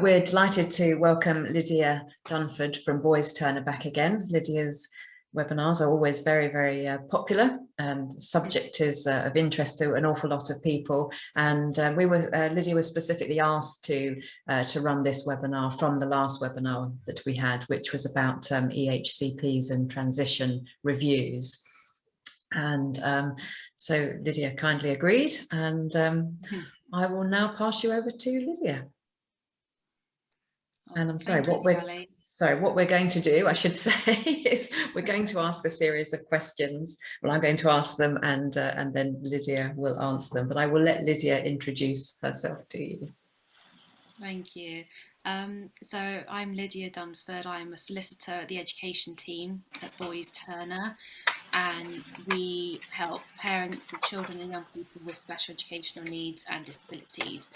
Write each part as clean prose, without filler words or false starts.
We're delighted to welcome Lydia Dunford from Boys Turner back again. Lydia's webinars are always very, very popular. The subject is of interest to an awful lot of people, and Lydia was specifically asked to run this webinar from the last webinar that we had, which was about EHCPs and transition reviews. And so Lydia kindly agreed, and I will now pass you over to Lydia. And I'm sorry, what we're going to do, I should say, is we're going to ask a series of questions. Well, I'm going to ask them, and then Lydia will answer them. But I will let Lydia introduce herself to you. Thank you. So I'm Lydia Dunford. I'm a solicitor at the education team at Boys Turner, and we help parents of children and young people with special educational needs and disabilities.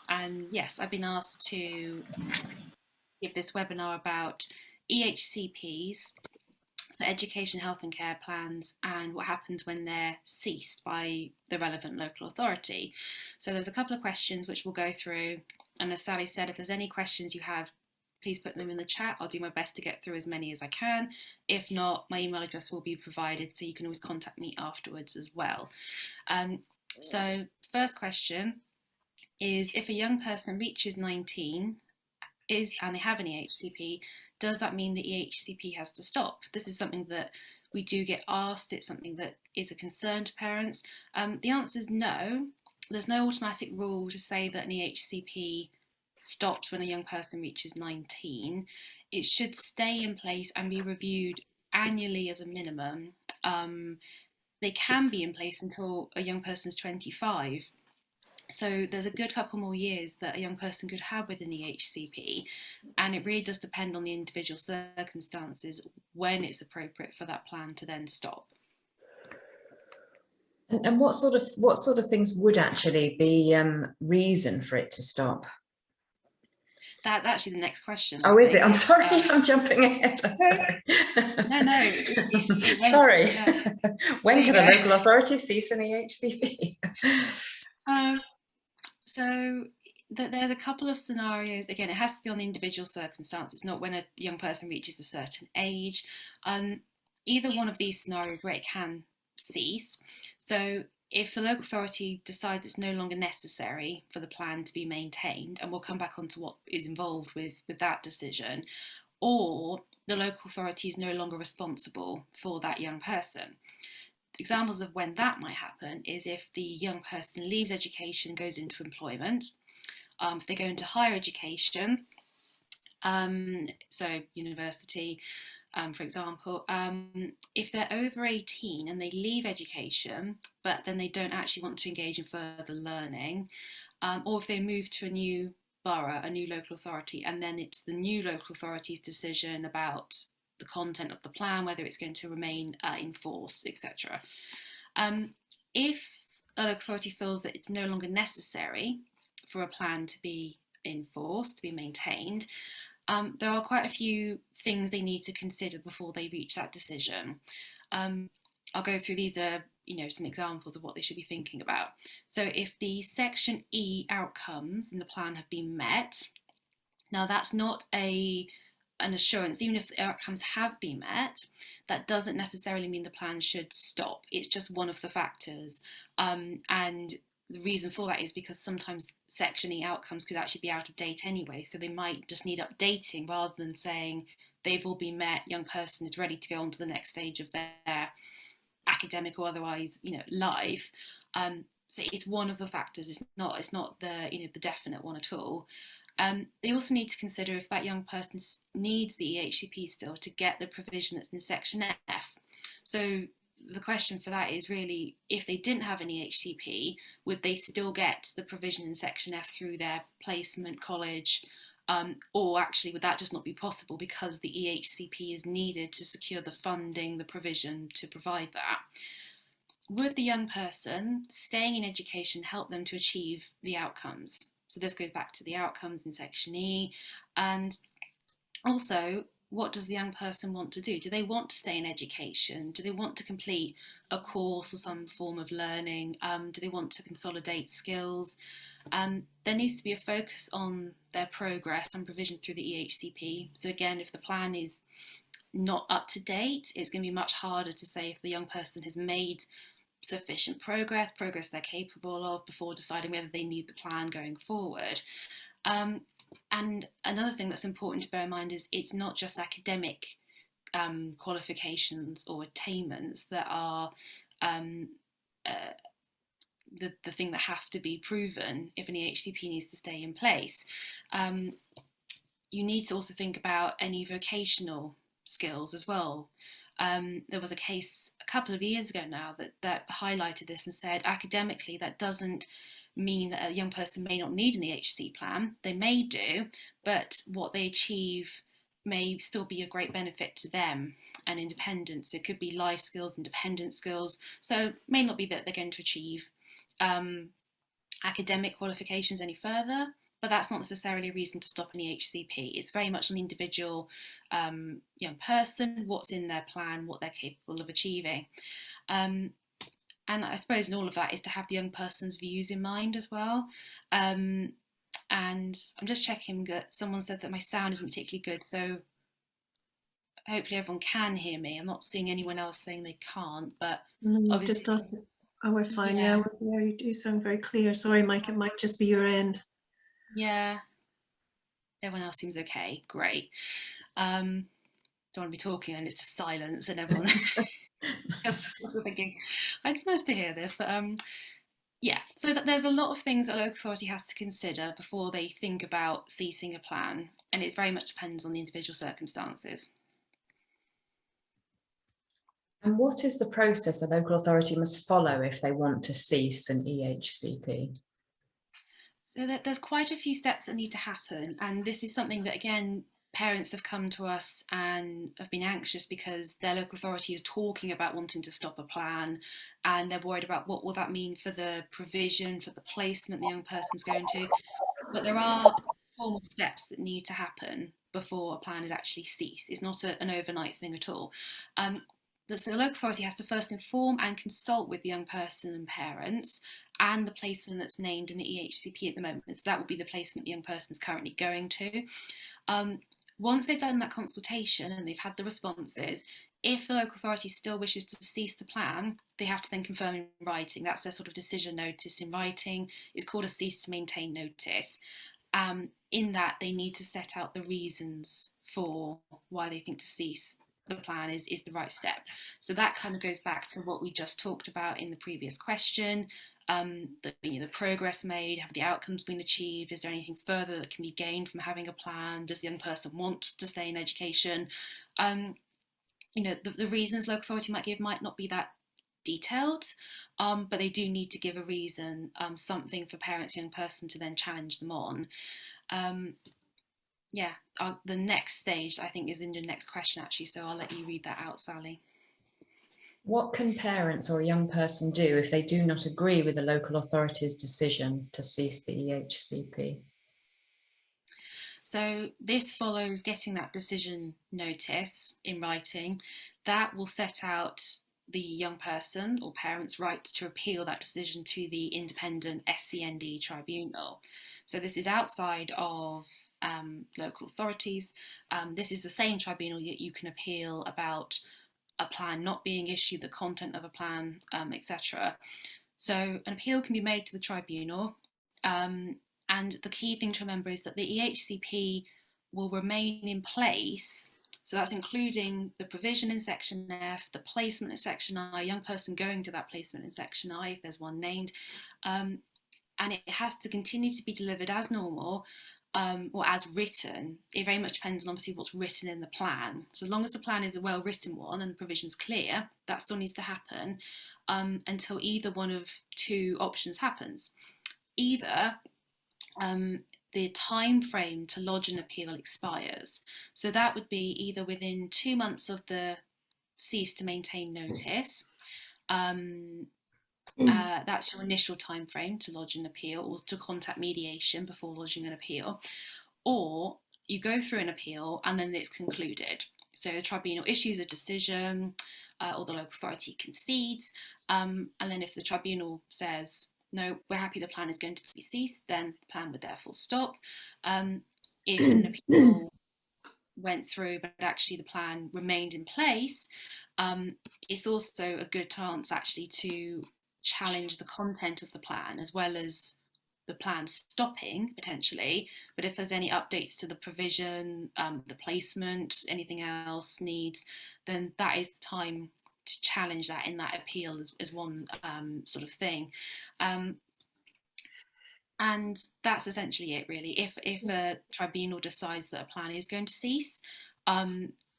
And yes, I've been asked to give this webinar about EHCPs, so education, health and care plans, and what happens when they're ceased by the relevant local authority. So there's a couple of questions which we'll go through, and as Sally said, if there's any questions you have, please put them in the chat. I'll do my best to get through as many as I can. If not, my email address will be provided, so you can always contact me afterwards as well. So first question is, if a young person reaches 19 and they have an EHCP, does that mean the EHCP has to stop? This is something that we do get asked. It's something that is a concern to parents. The answer is no. There's no automatic rule to say that an EHCP stops when a young person reaches 19. It should stay in place and be reviewed annually as a minimum. They can be in place until a young person's 25. So there's a good couple more years that a young person could have with an EHCP, and it really does depend on the individual circumstances when it's appropriate for that plan to then stop. And what sort of things would actually be reason for it to stop? That's actually the next question. Oh, is it? I'm sorry, I'm jumping ahead. I'm sorry. No. Sorry. When can a local authority cease an EHCP? So there's a couple of scenarios. Again, it has to be on the individual circumstances, not when a young person reaches a certain age. Either one of these scenarios where it can cease. So if the local authority decides it's no longer necessary for the plan to be maintained, and we'll come back onto what is involved with that decision, or the local authority is no longer responsible for that young person. Examples of when that might happen is if the young person leaves education and goes into employment, if they go into higher education, so university, for example, if they're over 18 and they leave education, but then they don't actually want to engage in further learning, or if they move to a new borough, a new local authority, and then it's the new local authority's decision about the content of the plan, whether it's going to remain in force, etc. If a local authority feels that it's no longer necessary for a plan to be in force, to be maintained, there are quite a few things they need to consider before they reach that decision. I'll go through these some examples of what they should be thinking about. So if the Section E outcomes in the plan have been met, now that's not an assurance. Even if the outcomes have been met, that doesn't necessarily mean the plan should stop. It's just one of the factors. And the reason for that is because sometimes Section E outcomes could actually be out of date anyway, so they might just need updating rather than saying they've all been met, young person is ready to go on to the next stage of their academic or otherwise, life. So it's one of the factors. It's not the definite one at all. They also need to consider if that young person needs the EHCP still to get the provision that's in Section F. So the question for that is really, if they didn't have an EHCP, would they still get the provision in Section F through their placement, college, or actually would that just not be possible because the EHCP is needed to secure the funding, the provision to provide that? Would the young person staying in education help them to achieve the outcomes? So this goes back to the outcomes in Section E. And also, what does the young person want to do? Do they want to stay in education? Do they want to complete a course or some form of learning? Do they want to consolidate skills? There needs to be a focus on their progress and provision through the EHCP. So again, if the plan is not up to date, it's going to be much harder to say if the young person has made sufficient progress they're capable of, before deciding whether they need the plan going forward. And another thing that's important to bear in mind is it's not just academic qualifications or attainments that are the thing that have to be proven if an EHCP needs to stay in place. You need to also think about any vocational skills as well. There was a case a couple of years ago now that highlighted this and said academically that doesn't mean that a young person may not need an EHC plan. They may do, but what they achieve may still be a great benefit to them and independence. It could be life skills, independent skills. So it may not be that they're going to achieve academic qualifications any further, but that's not necessarily a reason to stop an EHCP. It's very much an individual young person, what's in their plan, what they're capable of achieving. And I suppose in all of that is to have the young person's views in mind as well. And I'm just checking that someone said that my sound isn't particularly good, so hopefully everyone can hear me. I'm not seeing anyone else saying they can't, but obviously, just us. Oh, we're fine. Yeah, you do sound very clear. Sorry, Mike, it might just be your end. Yeah, everyone else seems okay. Great. Don't want to be talking and it's just silence and everyone just thinking, it's nice to hear this, but yeah, so there's a lot of things a local authority has to consider before they think about ceasing a plan, and it very much depends on the individual circumstances. And what is the process a local authority must follow if they want to cease an EHCP? So there's quite a few steps that need to happen, and this is something that, again, parents have come to us and have been anxious because their local authority is talking about wanting to stop a plan, and they're worried about what will that mean for the provision, for the placement the young person's going to. But there are formal steps that need to happen before a plan is actually ceased. It's not an overnight thing at all. So the local authority has to first inform and consult with the young person and parents and the placement that's named in the EHCP at the moment. So that will be the placement the young person is currently going to. Once they've done that consultation and they've had the responses, if the local authority still wishes to cease the plan, they have to then confirm in writing. That's their sort of decision notice in writing. It's called a cease to maintain notice. In that, they need to set out the reasons for why they think to cease the plan is the right step. So that kind of goes back to what we just talked about in the previous question. The progress made, have the outcomes been achieved, is there anything further that can be gained from having a plan, does the young person want to stay in education? The reasons local authority might give might not be that detailed, but they do need to give a reason, something for parents, young person to then challenge them on. The next stage I think is in the next question actually, so I'll let you read that out, Sally. What can parents or a young person do if they do not agree with the local authority's decision to cease the EHCP? So this follows getting that decision notice in writing. That will set out the young person or parent's right to appeal that decision to the independent SCND tribunal. So this is outside of local authorities. This is the same tribunal that you can appeal about a plan not being issued, the content of a plan, etc. So an appeal can be made to the tribunal, and the key thing to remember is that the EHCP will remain in place. So that's including the provision in section F, the placement in section I, young person going to that placement in section I, if there's one named, and it has to continue to be delivered as normal, or as written. It very much depends on obviously what's written in the plan. So as long as the plan is a well-written one and the provision's clear, that still needs to happen until either one of two options happens. Either the time frame to lodge an appeal expires. So that would be either within 2 months of the cease to maintain notice. That's your initial time frame to lodge an appeal or to contact mediation before lodging an appeal, or you go through an appeal and then it's concluded. So the tribunal issues a decision, or the local authority concedes, and then if the tribunal says, no, we're happy the plan is going to be ceased, then the plan would therefore stop. If an appeal went through but actually the plan remained in place, it's also a good chance actually to challenge the content of the plan as well as the plan stopping potentially. But if there's any updates to the provision, the placement, anything else needs, then that is the time to challenge that in that appeal as one sort of thing. And that's essentially it, really. If a tribunal decides that a plan is going to cease,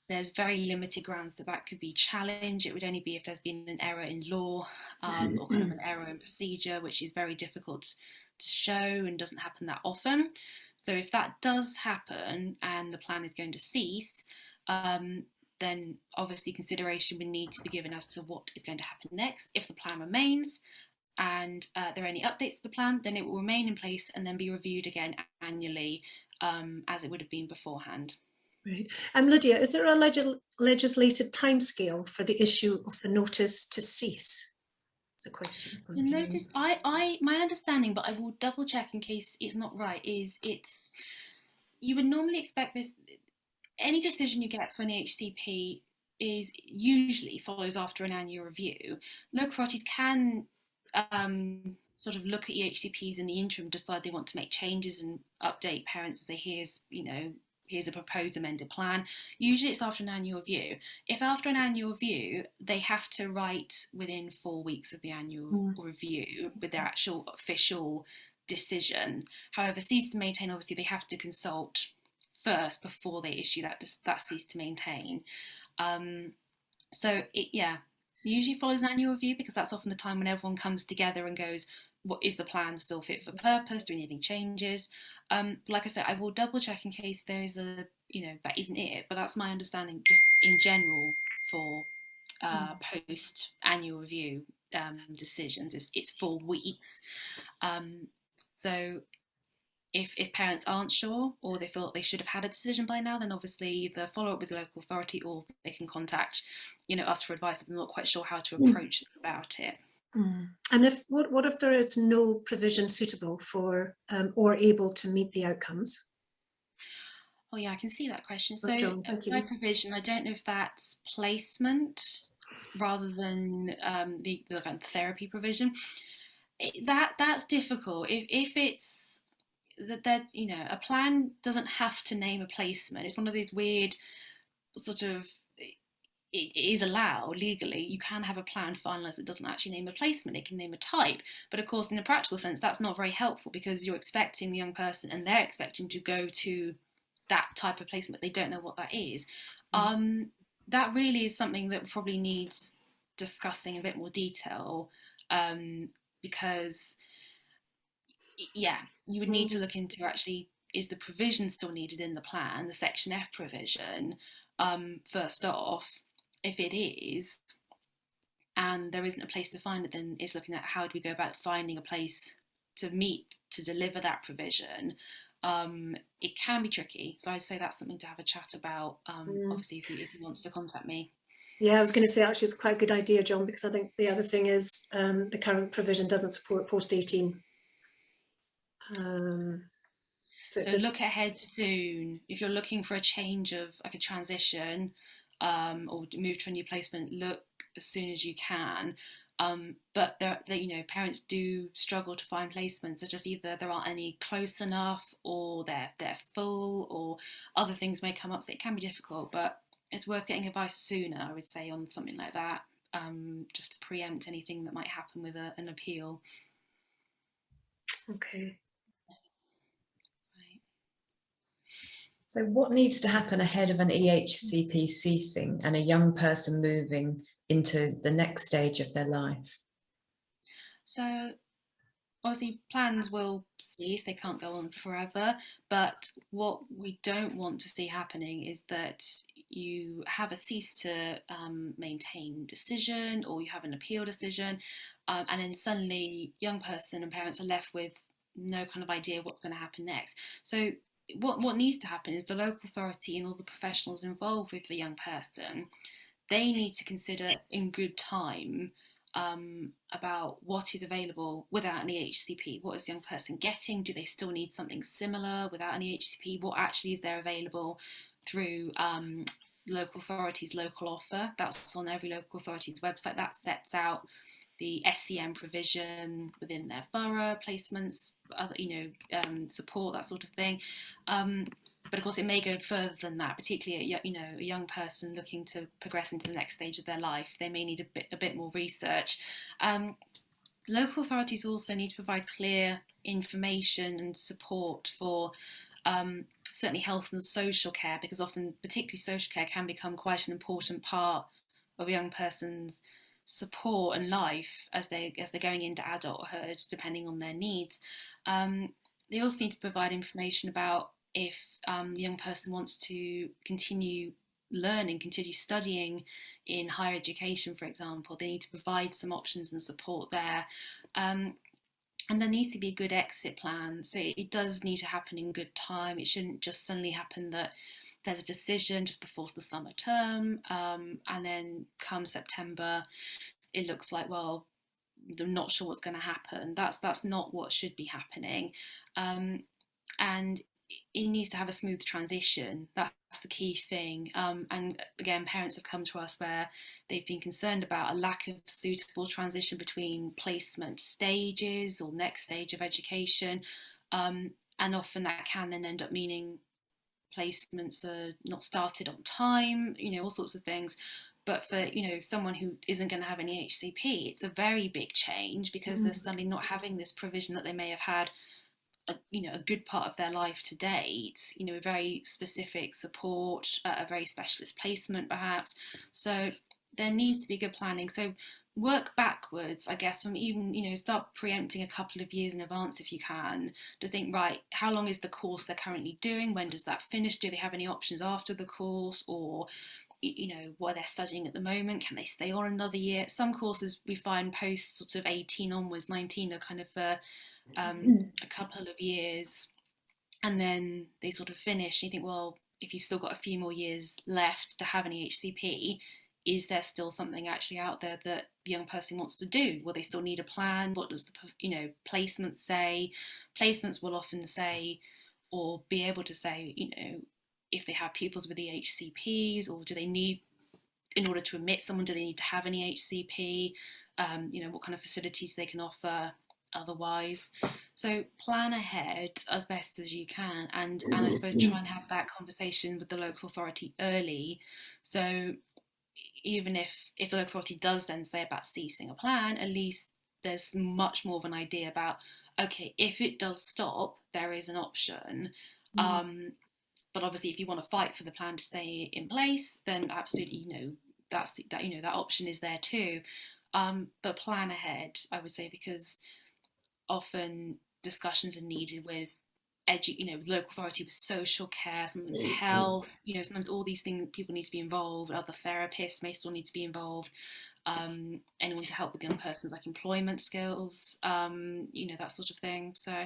there's very limited grounds that that could be challenged. It would only be if there's been an error in law, or kind of an error in procedure, which is very difficult to show and doesn't happen that often. So if that does happen and the plan is going to cease, then obviously consideration would need to be given as to what is going to happen next. If the plan remains, and there are any updates to the plan, then it will remain in place and then be reviewed again annually, as it would have been beforehand. Right. Lydia, is there a legislated timescale for the issue of the notice to cease? It's a question. The notice, my understanding, but I will double check in case it's not right, is you would normally expect this, any decision you get for an EHCP is usually follows after an annual review. Local authorities can sort of look at EHCPs in the interim, decide they want to make changes and update parents as they here's a proposed amended plan. Usually it's after an annual review. If after an annual review, they have to write within 4 weeks of the annual review with their actual official decision. However, cease to maintain, obviously they have to consult first before they issue that cease to maintain. So it usually follows an annual review, because that's often the time when everyone comes together and goes, what is the plan still fit for purpose? Do we need any changes? Like I said, I will double check in case there's that isn't it, but that's my understanding just in general for post annual review decisions. It's 4 weeks. So if parents aren't sure, or they feel they should have had a decision by now, then obviously either follow up with the local authority, or they can contact us for advice if they're not quite sure how to approach about it. And what if there is no provision suitable for or able to meet the outcomes? Oh yeah, I can see that question. So by provision, I don't know if that's placement rather than the kind of therapy provision. That's difficult. If it's that a plan doesn't have to name a placement. It's one of these weird sort of, it is allowed legally. You can have a plan finalised that doesn't actually name a placement. It can name a type, but of course in a practical sense that's not very helpful, because you're expecting the young person and they're expecting to go to that type of placement. They don't know what that is. That really is something that probably needs discussing in a bit more detail, because you would need to look into actually, is the provision still needed in the plan, the section F provision, first off. If it is, and there isn't a place to find it, then it's looking at how do we go about finding a place to deliver that provision. It can be tricky, so I'd say that's something to have a chat about, obviously if he wants to contact me. Yeah, I was going to say actually it's quite a good idea, John, because I think the other thing is the current provision doesn't support post-18. So look ahead soon. If you're looking for a change of like a transition, or move to a new placement, look as soon as you can. But parents do struggle to find placements. They're just either there aren't any close enough, or they're full, or other things may come up. So it can be difficult, but it's worth getting advice sooner, I would say, on something like that, just to preempt anything that might happen with an appeal. Okay. So what needs to happen ahead of an EHCP ceasing and a young person moving into the next stage of their life? So obviously plans will cease, they can't go on forever, but what we don't want to see happening is that you have a cease to maintain decision, or you have an appeal decision, and then suddenly young person and parents are left with no kind of idea what's going to happen next. So what needs to happen is the local authority and all the professionals involved with the young person, they need to consider in good time about what is available without an EHCP. What is the young person getting? Do they still need something similar without an EHCP? What actually is there available through local authorities' local offer? That's on every local authority's website. That sets out the SEM provision within their borough, placements, other, support, that sort of thing. But of course, it may go further than that, particularly a young person looking to progress into the next stage of their life. They may need a bit more research. Local authorities also need to provide clear information and support for certainly health and social care, because often, particularly social care, can become quite an important part of a young person's support and life as they're going into adulthood, depending on their needs. They also need to provide information about if the young person wants to continue learning, continue studying in higher education, for example. They need to provide some options and support there. And there needs to be a good exit plan. So it does need to happen in good time. It shouldn't just suddenly happen that there's a decision just before the summer term, and then come September, it looks like, well, they're not sure what's going to happen. That's not what should be happening. And it needs to have a smooth transition. That's the key thing. And again, parents have come to us where they've been concerned about a lack of suitable transition between placement stages or next stage of education. And often that can then end up meaning placements are not started on time, all sorts of things. But for someone who isn't going to have an EHCP, it's a very big change, because they're suddenly not having this provision that they may have had a good part of their life to date, a very specific support, a very specialist placement perhaps. So there needs to be good planning. So work backwards, I guess, from even, start preempting a couple of years in advance if you can, to think, right, how long is the course they're currently doing? When does that finish? Do they have any options after the course? Or what they're studying at the moment, can they stay on another year? Some courses we find post sort of 18 onwards, 19 are kind of a couple of years, and then they sort of finish. And you think, well, if you've still got a few more years left to have an EHCP, is there still something actually out there that the young person wants to do? Will they still need a plan? What does the placement say? Placements will often say, or be able to say, if they have pupils with EHCPs, or do they need, in order to admit someone, do they need to have an EHCP? What kind of facilities they can offer otherwise. So plan ahead as best as you can, and I suppose try and have that conversation with the local authority early. So even if the local authority does then say about ceasing a plan, at least there's much more of an idea about, okay, if it does stop, there is an option. But obviously, if you want to fight for the plan to stay in place, then absolutely, that option is there too. But plan ahead, I would say, because often discussions are needed with local authority, with social care, sometimes health, sometimes all these things, people need to be involved. Other therapists may still need to be involved. Anyone to help with young person's like employment skills, that sort of thing. So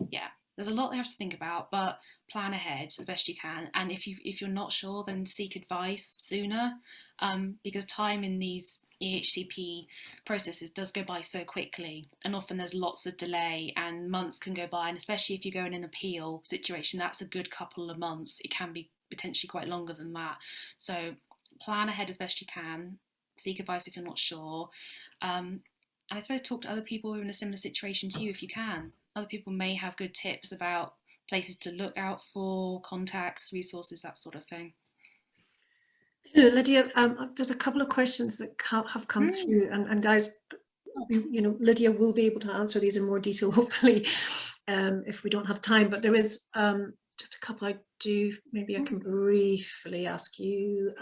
yeah, there's a lot they have to think about, but plan ahead as best you can. And if you're not sure, then seek advice sooner, because time in these EHCP processes does go by so quickly, and often there's lots of delay and months can go by, and especially if you go in an appeal situation, that's a good couple of months. It can be potentially quite longer than that. So plan ahead as best you can, seek advice if you're not sure, and I suppose talk to other people who are in a similar situation to you if you can. Other people may have good tips about places to look out for, contacts, resources, that sort of thing. Lydia, there's a couple of questions that have come through, and guys, Lydia will be able to answer these in more detail, hopefully, if we don't have time. But there is just a couple I can briefly ask you.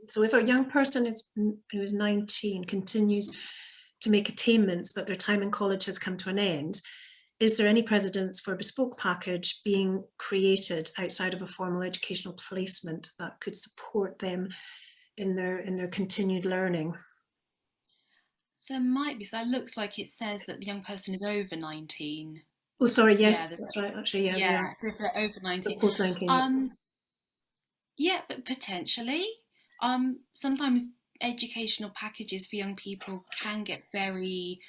So if a young person who is 19 continues to make attainments, but their time in college has come to an end, is there any precedence for a bespoke package being created outside of a formal educational placement that could support them in their continued learning? So it might be. So it looks like it says that the young person is over 19. Oh, sorry, yes, Yeah, that's right, actually, yeah, they yeah, are. so if they're over 19. The post-19, yeah. Yeah, but potentially. Sometimes educational packages for young people can get very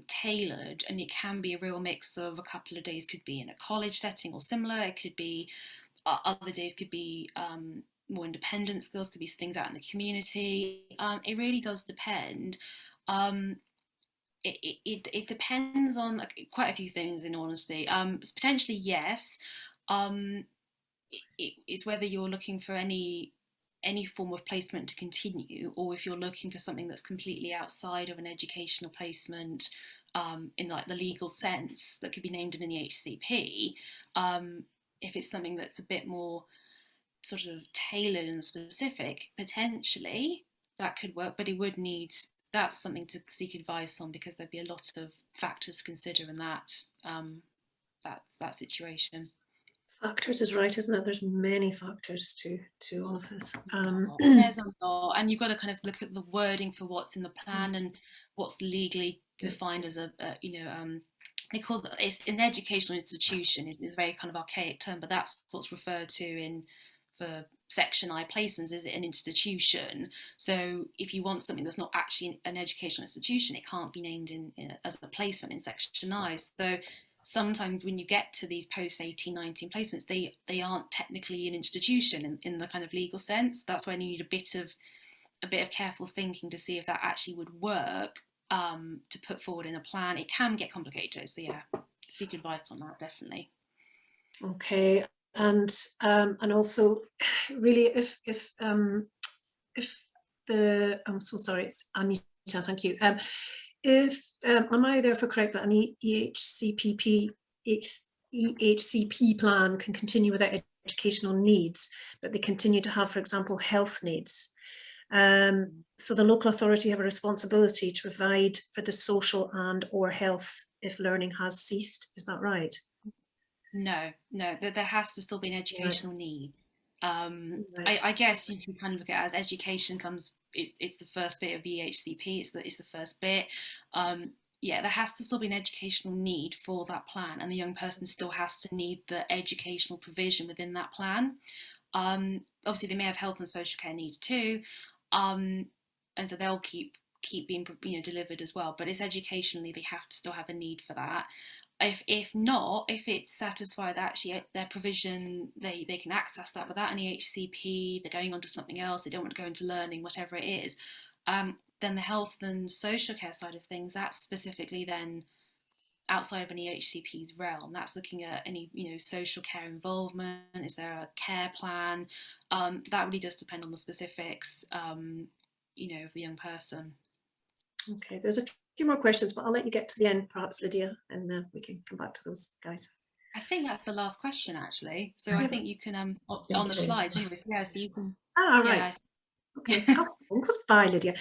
tailored, and it can be a real mix of a couple of days could be in a college setting or similar. It could be other days could be more independent skills, could be things out in the community. It really does depend. Um, it depends on quite a few things, in honesty. Potentially, yes. Um, it's whether you're looking for any form of placement to continue, or if you're looking for something that's completely outside of an educational placement, in like the legal sense that could be named in the EHCP. If it's something that's a bit more sort of tailored and specific, potentially that could work, but it would need, that's something to seek advice on, because there'd be a lot of factors to consider in that situation. Factors is right, isn't it? There's many factors to all of this. There's a lot, and you've got to kind of look at the wording for what's in the plan and what's legally defined as they call it's an educational institution is a very kind of archaic term, but that's what's referred to in for Section I placements, is an institution. So if you want something that's not actually an educational institution, it can't be named as a placement in Section I. So sometimes when you get to these post 18-19 placements, they aren't technically an institution in the kind of legal sense. That's when you need a bit of careful thinking to see if that actually would work, to put forward in a plan. It can get complicated, so yeah, seek advice on that, definitely. Okay, and also really if the, I'm so sorry, it's Anita, thank you. If am I therefore correct that an EHCP plan can continue without educational needs, but they continue to have, for example, health needs? So the local authority have a responsibility to provide for the social and or health if learning has ceased. Is that right? No, there has to still be an educational need. Right. I guess you can kind of look at it as education comes, it's the first bit of the EHCP, it's the first bit. Yeah, there has to still be an educational need for that plan, and the young person still has to need the educational provision within that plan. Obviously, they may have health and social care needs too, and so they'll keep being delivered as well. But it's educationally they have to still have a need for that. If not, if it's satisfied that actually their provision, they can access that without any EHCP, they're going on to something else, they don't want to go into learning, whatever it is, then the health and social care side of things, that's specifically then outside of an EHCP's realm. That's looking at any social care involvement. Is there a care plan? That really does depend on the specifics, of the young person. Okay, there's a few more questions, but I'll let you get to the end, perhaps, Lydia, and we can come back to those guys. I think that's the last question, actually. So I think you can on the slides, anyways. Yeah, so you can. Ah, right. Yeah. Okay, bye, Lydia.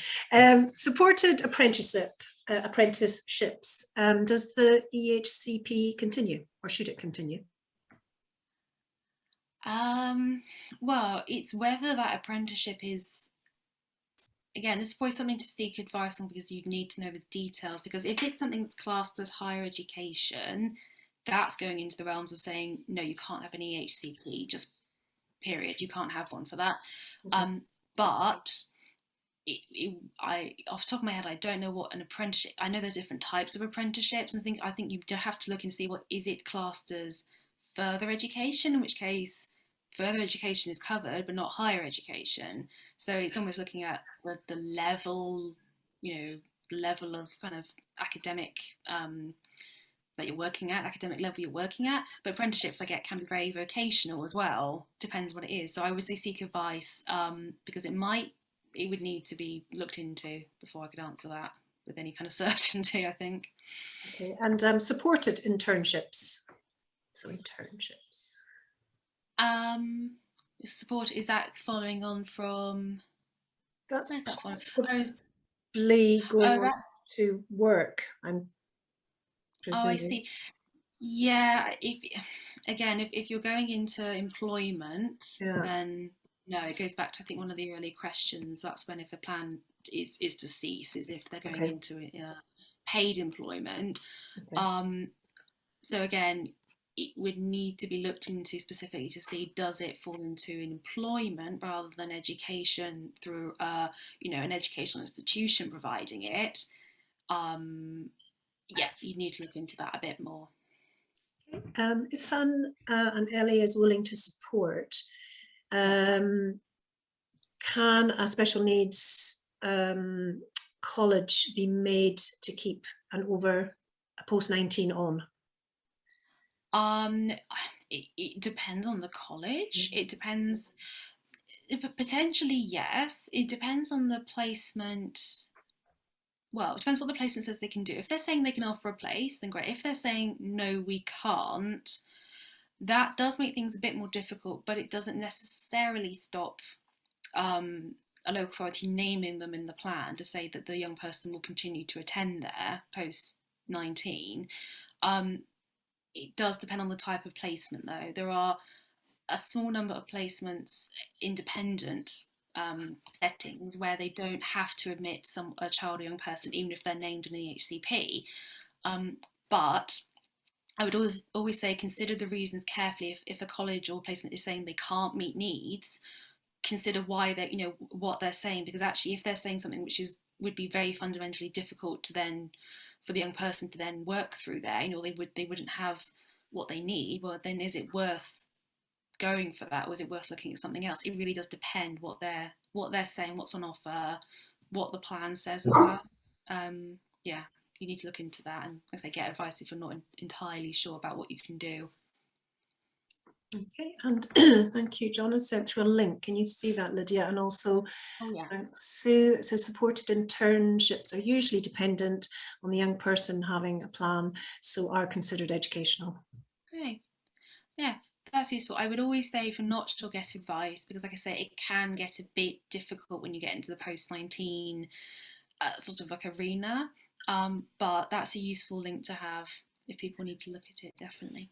Supported apprenticeships. Does the EHCP continue, or should it continue? Well, it's whether that apprenticeship is. Again, this is probably something to seek advice on, because you need to know the details. Because if it's something that's classed as higher education, that's going into the realms of saying, no, you can't have an EHCP, just period. You can't have one for that. Okay. But off the top of my head, I don't know what an apprenticeship. I know there's different types of apprenticeships and things. I think you have to look and see what is it classed as further education, in which case further education is covered, but not higher education. So it's almost looking at the level, the level of kind of academic that you're working at, academic level you're working at. But apprenticeships, I get, can be very vocational as well. Depends what it is. So I would say seek advice, because it would need to be looked into before I could answer that with any kind of certainty, I think. Okay, and supported internships. So internships. Support, is that following on from? That's where's that possibly going on to work, I'm presuming. Oh, I see. Yeah, if you're going into employment, then no, it goes back to, I think, one of the early questions. That's when, if a plan is to cease, is if they're going into paid employment. Okay. So again, it would need to be looked into specifically to see, does it fall into employment rather than education through an educational institution providing it. Yeah, you need to look into that a bit more. If an LA is willing to support, can a special needs college be made to keep an over a post-19 on? It depends on the college. It depends. Potentially, yes. It depends on the placement. Well, it depends what the placement says they can do. If they're saying they can offer a place, then great. If they're saying no, we can't, that does make things a bit more difficult, but it doesn't necessarily stop a local authority naming them in the plan to say that the young person will continue to attend there post 19. It does depend on the type of placement, though. There are a small number of placements, independent settings, where they don't have to admit a child or young person, even if they're named in the EHCP. But I would always say consider the reasons carefully. If a college or placement is saying they can't meet needs, consider why they're, what they're saying, because actually if they're saying something which would be very fundamentally difficult to then for the young person to then work through there, they wouldn't have what they need, well then is it worth going for that, or is it worth looking at something else? It really does depend what they're saying, what's on offer, what the plan says as well. Yeah, you need to look into that, and as I say, get advice if you're not entirely sure about what you can do. Okay, and thank you. John has sent through a link. Can you see that, Lydia? And also, Sue, it says supported internships are usually dependent on the young person having a plan, so are considered educational. Okay, yeah, that's useful. I would always say, if you're not sure, get advice, because like I say, it can get a bit difficult when you get into the post-19 sort of like arena, but that's a useful link to have if people need to look at it, definitely.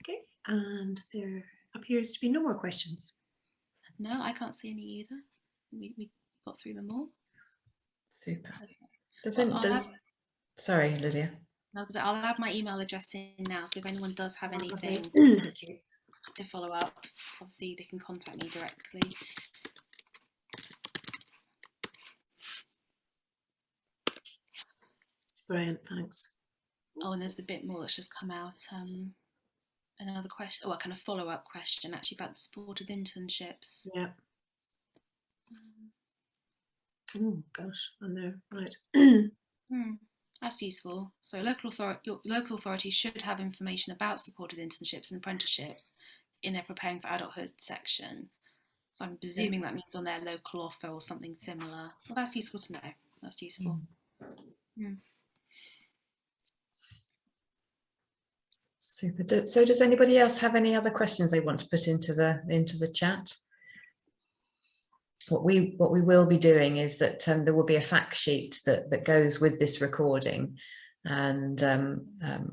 Okay, and there appears to be no more questions. No, I can't see any either. We got through them all. Super. Sorry, Lydia. No, because I'll add my email address in now, so if anyone does have anything to follow up, obviously they can contact me directly. Brilliant, thanks. Oh, and there's a bit more that's just come out. Another question, a kind of follow-up question actually about the supported internships. Yeah. Oh gosh, I know, right. That's useful. So your local authority should have information about supported internships and apprenticeships in their preparing for adulthood section. So I'm presuming that means on their local offer or something similar. Well, that's useful to know. That's useful. Super. So does anybody else have any other questions they want to put into the chat? What we will be doing is that there will be a fact sheet that goes with this recording, and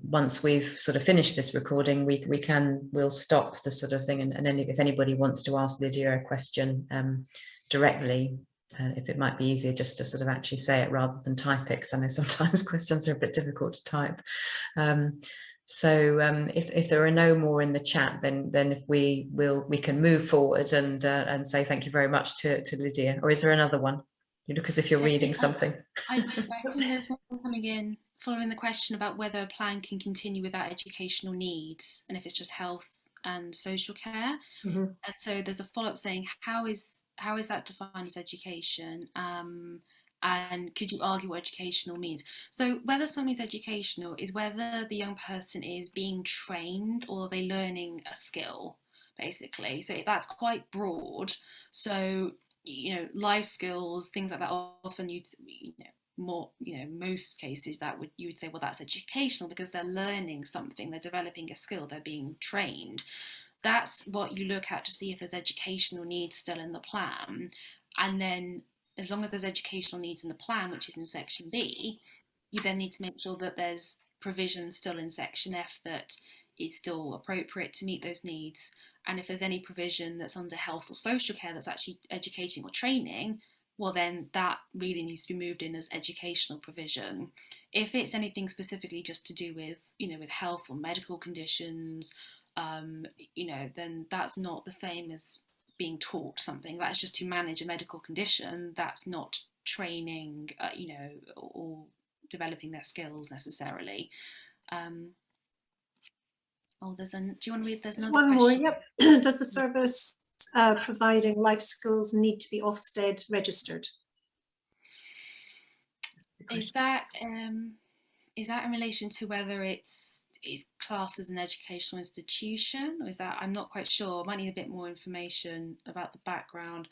once we've sort of finished this recording, we'll stop the sort of thing, and then if anybody wants to ask Lydia a question directly, if it might be easier just to sort of actually say it rather than type it, because I know sometimes questions are a bit difficult to type. So if there are no more in the chat, then if we can move forward and say thank you very much to Lydia. Or is there another one? You look as if you're reading something. I think there's one coming in following the question about whether a plan can continue without educational needs, and if it's just health and social care. And so there's a follow-up saying, how is that defined as education? And could you argue what educational means? So whether something's educational is whether the young person is being trained or they're learning a skill, basically. So that's quite broad. So, life skills, things like that, often most cases you would say, well, that's educational because they're learning something, they're developing a skill, they're being trained. That's what you look at to see if there's educational needs still in the plan. And then as long as there's educational needs in the plan, which is in section B, you then need to make sure that there's provision still in section F that is still appropriate to meet those needs. And if there's any provision that's under health or social care that's actually educating or training, well, then that really needs to be moved in as educational provision. If it's anything specifically just to do with, with health or medical conditions, then that's not the same as being taught something. That's just to manage a medical condition. That's not training, or developing their skills necessarily. Do you want to read? There's another one question. more. Yep. Does the service providing life skills need to be Ofsted registered? Is that in relation to whether it's classed as an educational institution, or is that, I'm not quite sure. I might need a bit more information about the background.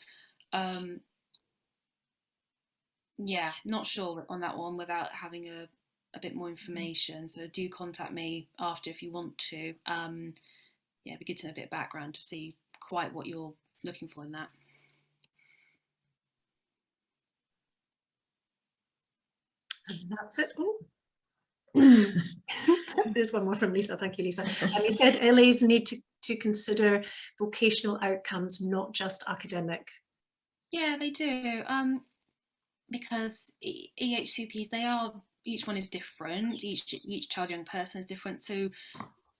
Yeah, not sure on that one without having a bit more information. So do contact me after if you want to. Yeah, it'd be good to know a bit of background to see quite what you're looking for in that. And that's it. There's one more from Lisa. Thank you, Lisa. You said LAs need to consider vocational outcomes, not just academic. Yeah, they do. Because EHCPs, each one is different. Each child, young person is different. So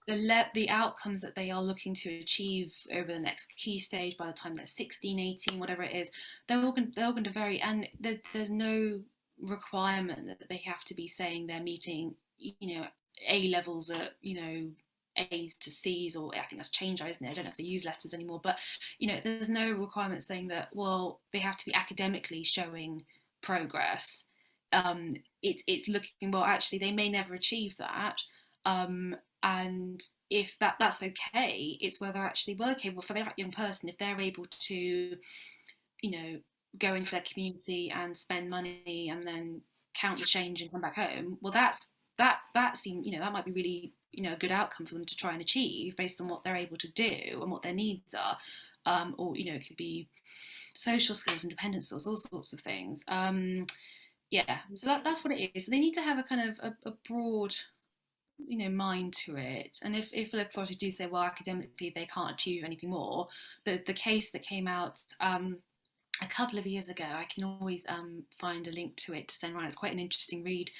the outcomes that they are looking to achieve over the next key stage, by the time they're 16, 18, whatever it is, they're all going to vary. And there's no requirement that they have to be saying they're meeting, A levels at, A's to C's, or I think that's changed, isn't it? I don't know if they use letters anymore, but there's no requirement saying that, well, they have to be academically showing progress. It's looking, well, actually they may never achieve that, and if that's okay, it's whether actually, well, okay, well, for that young person, if they're able to go into their community and spend money and then count the change and come back home, well, that seems, that might be really, a good outcome for them to try and achieve based on what they're able to do and what their needs are. Or it could be social skills, independence skills, all sorts of things. Yeah, so that's what it is. So they need to have a kind of a broad, mind to it. And if local authorities do say, well, academically they can't achieve anything more, the case that came out a couple of years ago, I can always find a link to it to send around. It's quite an interesting read.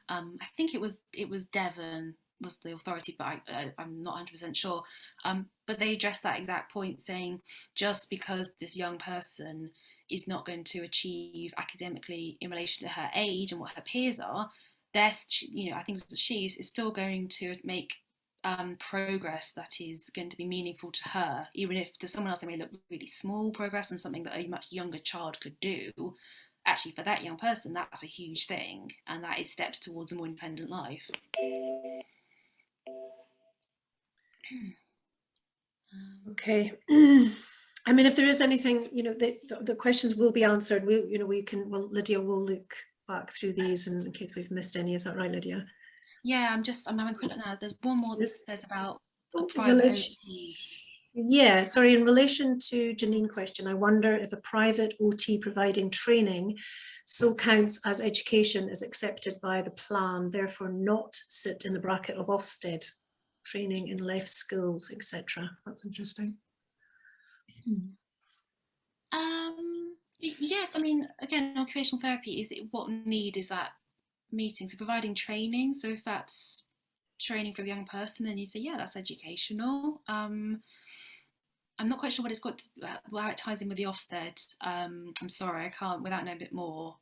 I think it was Devon was the authority, but I'm not 100% sure. But they addressed that exact point, saying just because this young person is not going to achieve academically in relation to her age and what her peers are, I think it was she is still going to make progress that is going to be meaningful to her, even if to someone else it may look really small progress and something that a much younger child could do. Actually, for that young person, that's a huge thing, and that is steps towards a more independent life. Okay. I mean, if there is anything, the questions will be answered. Lydia will look back through these in case we've missed any. Is that right, Lydia? Yeah, I'm having a quick look now. There's one more that says about private OT. Yeah, sorry, in relation to Janine's question, I wonder if a private OT providing training so counts as education is accepted by the plan, therefore not sit in the bracket of Ofsted, training in life skills, etc. That's interesting. Yes, I mean, again, occupational therapy, what need is that meeting? So providing training, so if that's training for the young person, then you say, yeah, that's educational. I'm not quite sure what it's got how it ties in with the Ofsted. I'm sorry, I can't without knowing a bit more.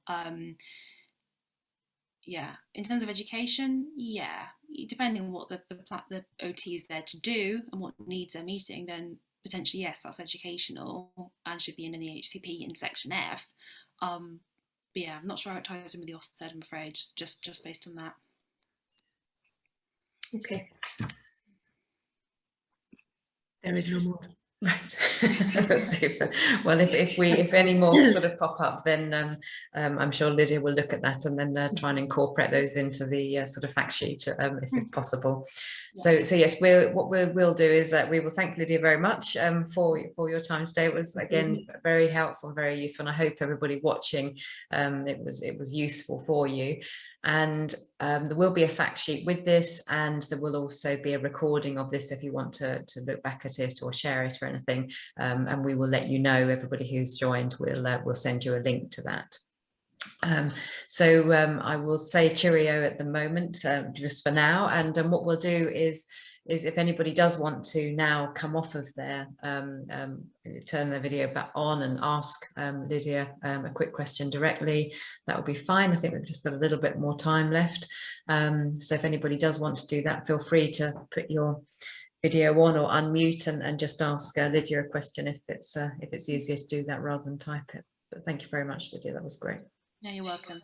Yeah, in terms of education, yeah, depending on what the OT is there to do and what needs they're meeting, then potentially yes, that's educational and should be in the EHCP in section F. But yeah, I'm not sure how it ties in with the Ofsted, I'm afraid, just based on that. Okay. There is no more. Right. Super. Well, if any more sort of pop up, then I'm sure Lydia will look at that and then try and incorporate those into the sort of fact sheet if possible. Yeah. So yes, what we'll do is we will thank Lydia very much for your time today. It was again very helpful, very useful, and I hope everybody watching it was useful for you. And there will be a fact sheet with this, and there will also be a recording of this if you want to look back at it or share it or anything. And we will let you know, everybody who's joined, we'll send you a link to that. So I will say cheerio at the moment, just for now. And what we'll do is if anybody does want to now come off of there, turn their video back on and ask Lydia a quick question directly, that would be fine. I think we've just got a little bit more time left. So if anybody does want to do that, feel free to put your video on or unmute and just ask Lydia a question if it's easier to do that rather than type it. But thank you very much, Lydia, that was great. No, you're welcome.